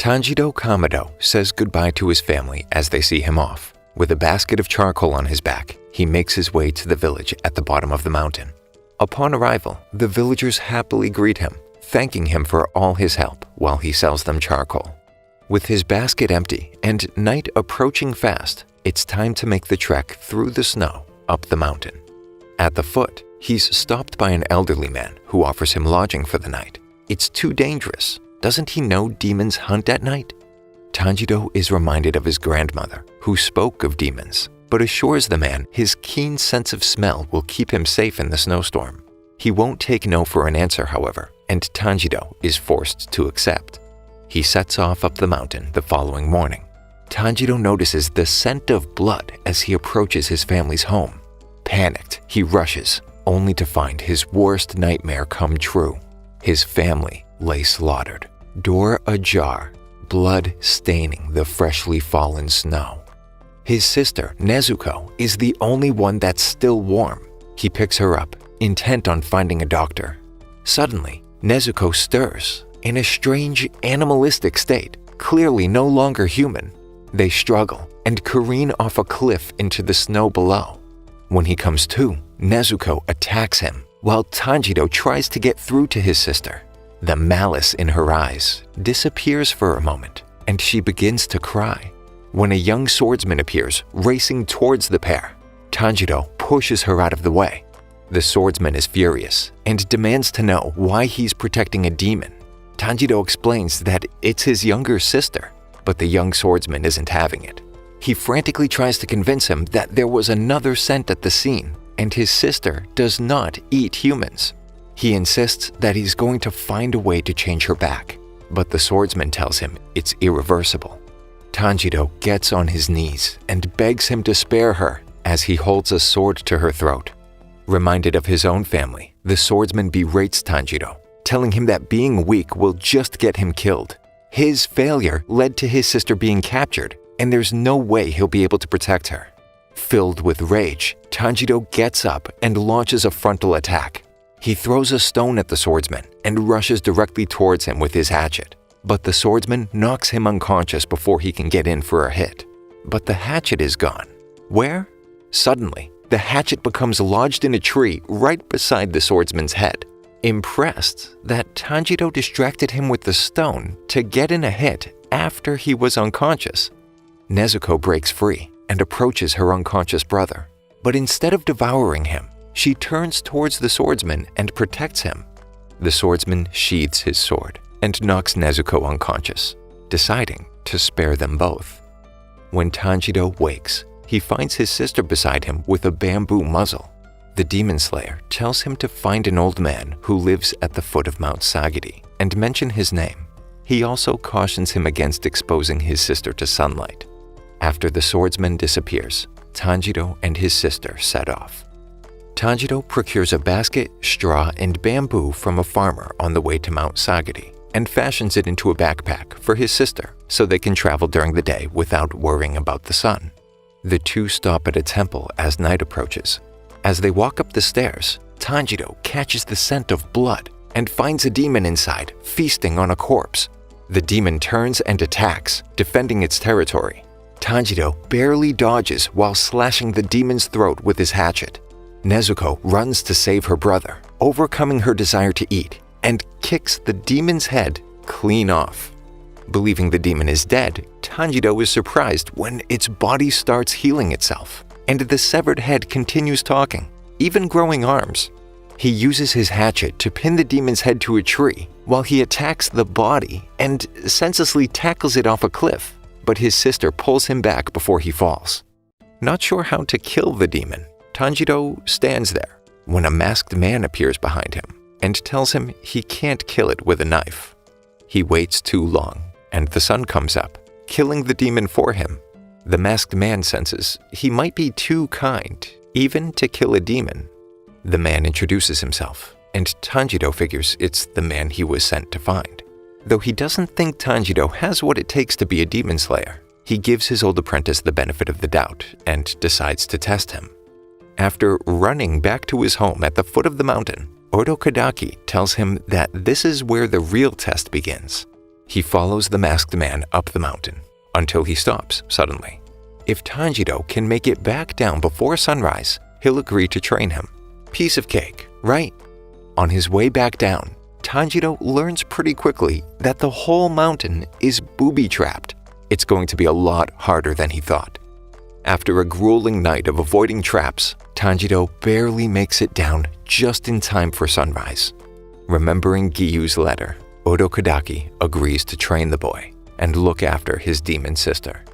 Tanjirō Kamado says goodbye to his family as they see him off. With a basket of charcoal on his back, he makes his way to the village at the bottom of the mountain. Upon arrival, the villagers happily greet him, thanking him for all his help while he sells them charcoal. With his basket empty and night approaching fast, it's time to make the trek through the snow up the mountain. At the foot, he's stopped by an elderly man who offers him lodging for the night. It's too dangerous. Doesn't he know demons hunt at night? Tanjiro is reminded of his grandmother, who spoke of demons, but assures the man his keen sense of smell will keep him safe in the snowstorm. He won't take no for an answer, however, and Tanjiro is forced to accept. He sets off up the mountain the following morning. Tanjiro notices the scent of blood as he approaches his family's home. Panicked, he rushes, only to find his worst nightmare come true. His family lay slaughtered, door ajar, blood staining the freshly fallen snow. His sister, Nezuko, is the only one that's still warm. He picks her up, intent on finding a doctor. Suddenly, Nezuko stirs, in a strange, animalistic state, clearly no longer human. They struggle and careen off a cliff into the snow below. When he comes to, Nezuko attacks him, while Tanjiro tries to get through to his sister. The malice in her eyes disappears for a moment, and she begins to cry. When a young swordsman appears, racing towards the pair, Tanjiro pushes her out of the way. The swordsman is furious and demands to know why he's protecting a demon. Tanjiro explains that it's his younger sister, but the young swordsman isn't having it. He frantically tries to convince him that there was another scent at the scene, and his sister does not eat humans. He insists that he's going to find a way to change her back, but the swordsman tells him it's irreversible. Tanjiro gets on his knees and begs him to spare her as he holds a sword to her throat. Reminded of his own family, the swordsman berates Tanjiro, telling him that being weak will just get him killed. His failure led to his sister being captured, and there's no way he'll be able to protect her. Filled with rage, Tanjiro gets up and launches a frontal attack. He throws a stone at the swordsman and rushes directly towards him with his hatchet, but the swordsman knocks him unconscious before he can get in for a hit. But the hatchet is gone. Where? Suddenly, the hatchet becomes lodged in a tree right beside the swordsman's head. Impressed that Tanjiro distracted him with the stone to get in a hit after he was unconscious, Nezuko breaks free and approaches her unconscious brother. But instead of devouring him, she turns towards the swordsman and protects him. The swordsman sheathes his sword and knocks Nezuko unconscious, deciding to spare them both. When Tanjiro wakes, he finds his sister beside him with a bamboo muzzle. The demon slayer tells him to find an old man who lives at the foot of Mount Sagiri and mention his name. He also cautions him against exposing his sister to sunlight. After the swordsman disappears, Tanjiro and his sister set off. Tanjiro procures a basket, straw, and bamboo from a farmer on the way to Mount Sagiri and fashions it into a backpack for his sister so they can travel during the day without worrying about the sun. The two stop at a temple as night approaches. As they walk up the stairs, Tanjiro catches the scent of blood and finds a demon inside, feasting on a corpse. The demon turns and attacks, defending its territory. Tanjiro barely dodges while slashing the demon's throat with his hatchet. Nezuko runs to save her brother, overcoming her desire to eat, and kicks the demon's head clean off. Believing the demon is dead, Tanjiro is surprised when its body starts healing itself, and the severed head continues talking, even growing arms. He uses his hatchet to pin the demon's head to a tree while he attacks the body and senselessly tackles it off a cliff, but his sister pulls him back before he falls. Not sure how to kill the demon, Tanjiro stands there when a masked man appears behind him and tells him he can't kill it with a knife. He waits too long, and the sun comes up, killing the demon for him. The masked man senses he might be too kind, even to kill a demon. The man introduces himself, and Tanjiro figures it's the man he was sent to find. Though he doesn't think Tanjiro has what it takes to be a demon slayer, he gives his old apprentice the benefit of the doubt and decides to test him. After running back to his home at the foot of the mountain, Orokadaki tells him that this is where the real test begins. He follows the masked man up the mountain until he stops suddenly. If Tanjiro can make it back down before sunrise, he'll agree to train him. Piece of cake, right? On his way back down, Tanjiro learns pretty quickly that the whole mountain is booby-trapped. It's going to be a lot harder than he thought. After a grueling night of avoiding traps, Tanjiro barely makes it down just in time for sunrise. Remembering Gyu's letter, Odokodaki agrees to train the boy and look after his demon sister.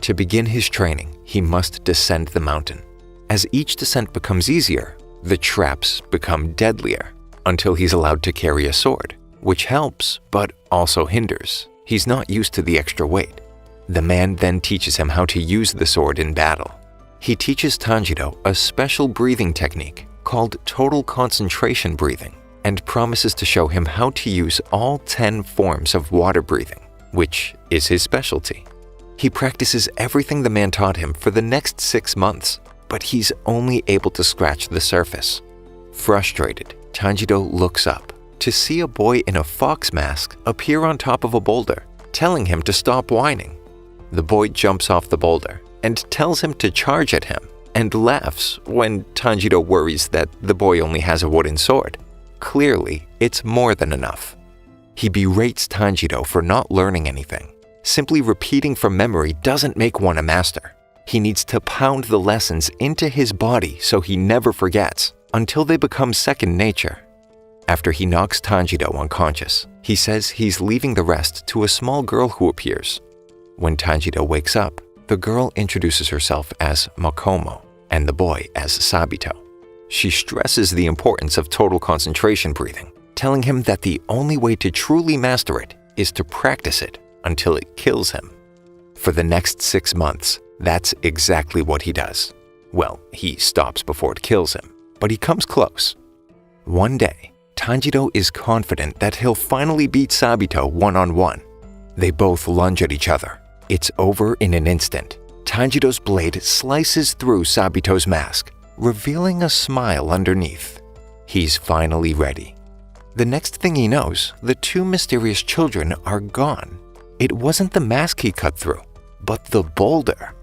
To begin his training, he must descend the mountain. As each descent becomes easier, the traps become deadlier until he's allowed to carry a sword, which helps but also hinders. He's not used to the extra weight. The man then teaches him how to use the sword in battle. He teaches Tanjiro a special breathing technique called total concentration breathing and promises to show him how to use all 10 forms of water breathing, which is his specialty. He practices everything the man taught him for the next 6 months, but he's only able to scratch the surface. Frustrated, Tanjiro looks up to see a boy in a fox mask appear on top of a boulder, telling him to stop whining. The boy jumps off the boulder and tells him to charge at him and laughs when Tanjiro worries that the boy only has a wooden sword. Clearly, it's more than enough. He berates Tanjiro for not learning anything. Simply repeating from memory doesn't make one a master. He needs to pound the lessons into his body so he never forgets, until they become second nature. After he knocks Tanjiro unconscious, he says he's leaving the rest to a small girl who appears. When Tanjiro wakes up, the girl introduces herself as Makomo and the boy as Sabito. She stresses the importance of total concentration breathing, telling him that the only way to truly master it is to practice it until it kills him. For the next 6 months, that's exactly what he does. Well, he stops before it kills him, but he comes close. One day, Tanjiro is confident that he'll finally beat Sabito one-on-one. They both lunge at each other. It's over in an instant. Tanjiro's blade slices through Sabito's mask, revealing a smile underneath. He's finally ready. The next thing he knows, the 2 mysterious children are gone. It wasn't the mask he cut through, but the boulder.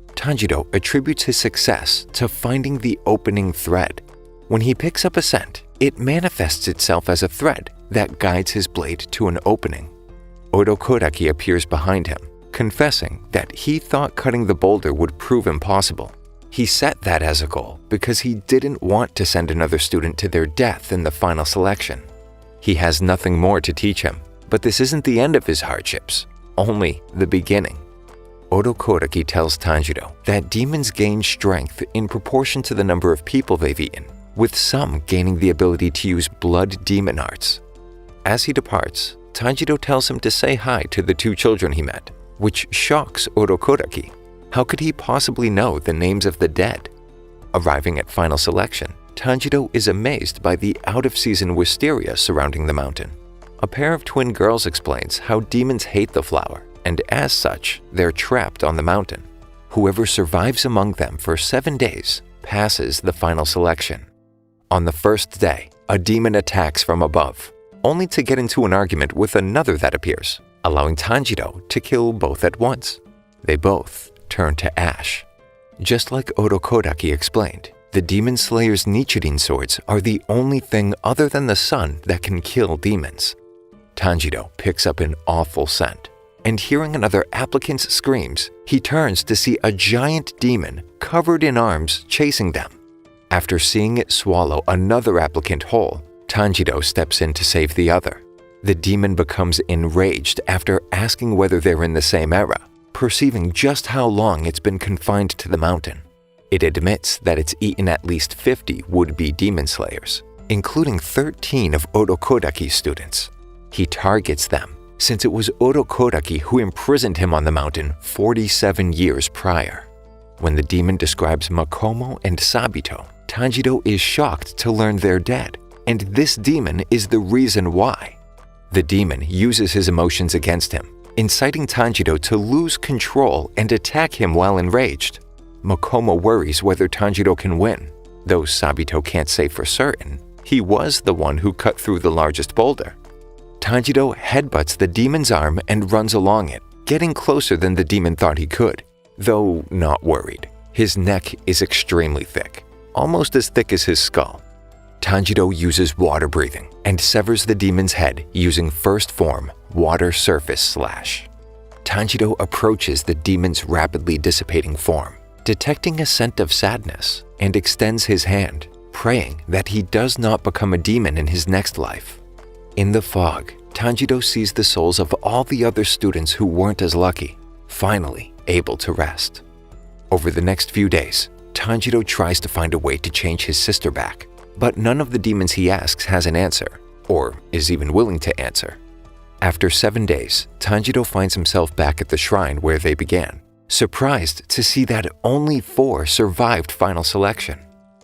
Tanjiro attributes his success to finding the opening thread. When he picks up a scent, it manifests itself as a thread that guides his blade to an opening. Odokodaki appears behind him, confessing that he thought cutting the boulder would prove impossible. He set that as a goal because he didn't want to send another student to their death in the final selection. He has nothing more to teach him, but this isn't the end of his hardships, only the beginning. Odokodaki tells Tanjiro that demons gain strength in proportion to the number of people they've eaten, with some gaining the ability to use blood demon arts. As he departs, Tanjiro tells him to say hi to the 2 children he met, which shocks Odokodaki. How could he possibly know the names of the dead? Arriving at final selection, Tanjiro is amazed by the out-of-season wisteria surrounding the mountain. A pair of twin girls explains how demons hate the flower, and as such, they're trapped on the mountain. Whoever survives among them for 7 days passes the final selection. On the first day, a demon attacks from above, only to get into an argument with another that appears, allowing Tanjiro to kill both at once. They both turn to ash. Just like Odokodaki explained, the Demon Slayer's Nichirin swords are the only thing other than the sun that can kill demons. Tanjiro picks up an awful scent, and hearing another applicant's screams, he turns to see a giant demon covered in arms chasing them. After seeing it swallow another applicant whole, Tanjiro steps in to save the other. The demon becomes enraged after asking whether they're in the same era, perceiving just how long it's been confined to the mountain. It admits that it's eaten at least 50 would-be demon slayers, including 13 of Odokodaki's students. He targets them, since it was Odokodaki who imprisoned him on the mountain 47 years prior. When the demon describes Makomo and Sabito, Tanjiro is shocked to learn they're dead, and this demon is the reason why. The demon uses his emotions against him, inciting Tanjiro to lose control and attack him while enraged. Makomo worries whether Tanjiro can win. Though Sabito can't say for certain, he was the one who cut through the largest boulder. Tanjiro headbutts the demon's arm and runs along it, getting closer than the demon thought he could, though not worried. His neck is extremely thick, almost as thick as his skull. Tanjiro uses water breathing and severs the demon's head using first form water surface slash. Tanjiro approaches the demon's rapidly dissipating form, detecting a scent of sadness, and extends his hand, praying that he does not become a demon in his next life. In the fog, Tanjiro sees the souls of all the other students who weren't as lucky, finally able to rest. Over the next few days, Tanjiro tries to find a way to change his sister back, but none of the demons he asks has an answer, or is even willing to answer. After 7 days, Tanjiro finds himself back at the shrine where they began, surprised to see that only 4 survived final selection.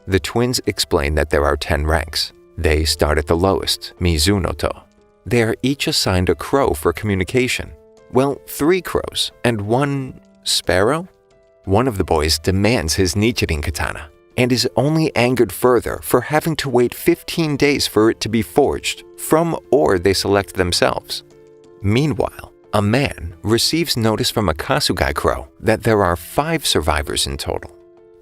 The twins explain that there are 10 ranks. They start at the lowest, Mizunoto. They are each assigned a crow for communication. Well, 3 crows and 1 sparrow? One of the boys demands his Nichirin katana and is only angered further for having to wait 15 days for it to be forged from ore they select themselves. Meanwhile, a man receives notice from a Kasugai crow that there are 5 survivors in total.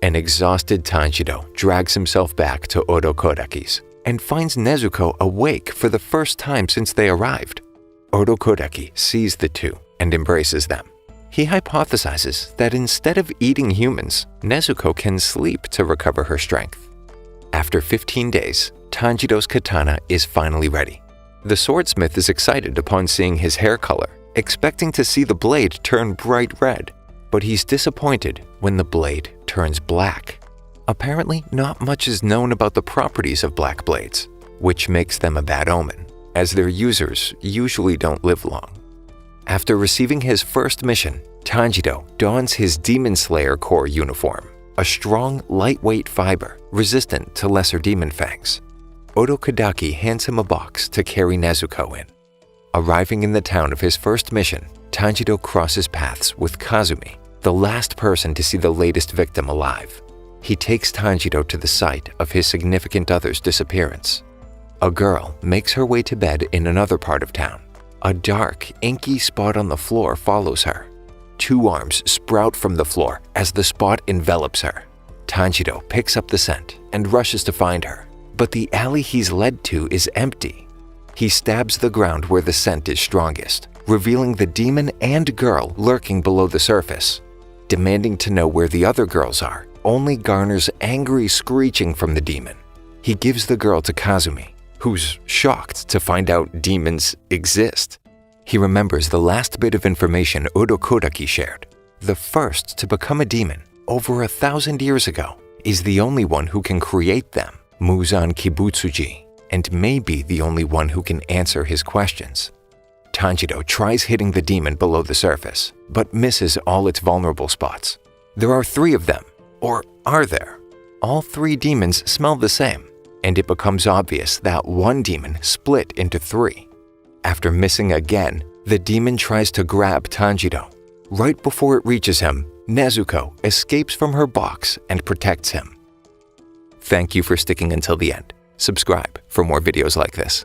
An exhausted Tanjiro drags himself back to Odo Kodaki's and finds Nezuko awake for the first time since they arrived. Odo Kodaki sees the two and embraces them. He hypothesizes that instead of eating humans, Nezuko can sleep to recover her strength. After 15 days, Tanjiro's katana is finally ready. The swordsmith is excited upon seeing his hair color, expecting to see the blade turn bright red, but he's disappointed when the blade turns black. Apparently, not much is known about the properties of black blades, which makes them a bad omen, as their users usually don't live long. After receiving his first mission, Tanjiro dons his Demon Slayer Corps uniform, a strong, lightweight fiber resistant to lesser demon fangs. Odo Kodaki hands him a box to carry Nezuko in. Arriving in the town of his first mission, Tanjiro crosses paths with Kazumi, the last person to see the latest victim alive. He takes Tanjiro to the site of his significant other's disappearance. A girl makes her way to bed in another part of town. A dark, inky spot on the floor follows her. 2 arms sprout from the floor as the spot envelops her. Tanjiro picks up the scent and rushes to find her, but the alley he's led to is empty. He stabs the ground where the scent is strongest, revealing the demon and girl lurking below the surface. Demanding to know where the other girls are only garners angry screeching from the demon. He gives the girl to Kazumi, who's shocked to find out demons exist. He remembers the last bit of information Odo Kodaki shared. The first to become a demon, over 1,000 years ago, is the only one who can create them, Muzan Kibutsuji, and may be the only one who can answer his questions. Tanjiro tries hitting the demon below the surface, but misses all its vulnerable spots. There are 3 of them, or are there? All 3 demons smell the same, and it becomes obvious that one demon split into 3. After missing again, the demon tries to grab Tanjiro. Right before it reaches him, Nezuko escapes from her box and protects him. Thank you for sticking until the end. Subscribe for more videos like this.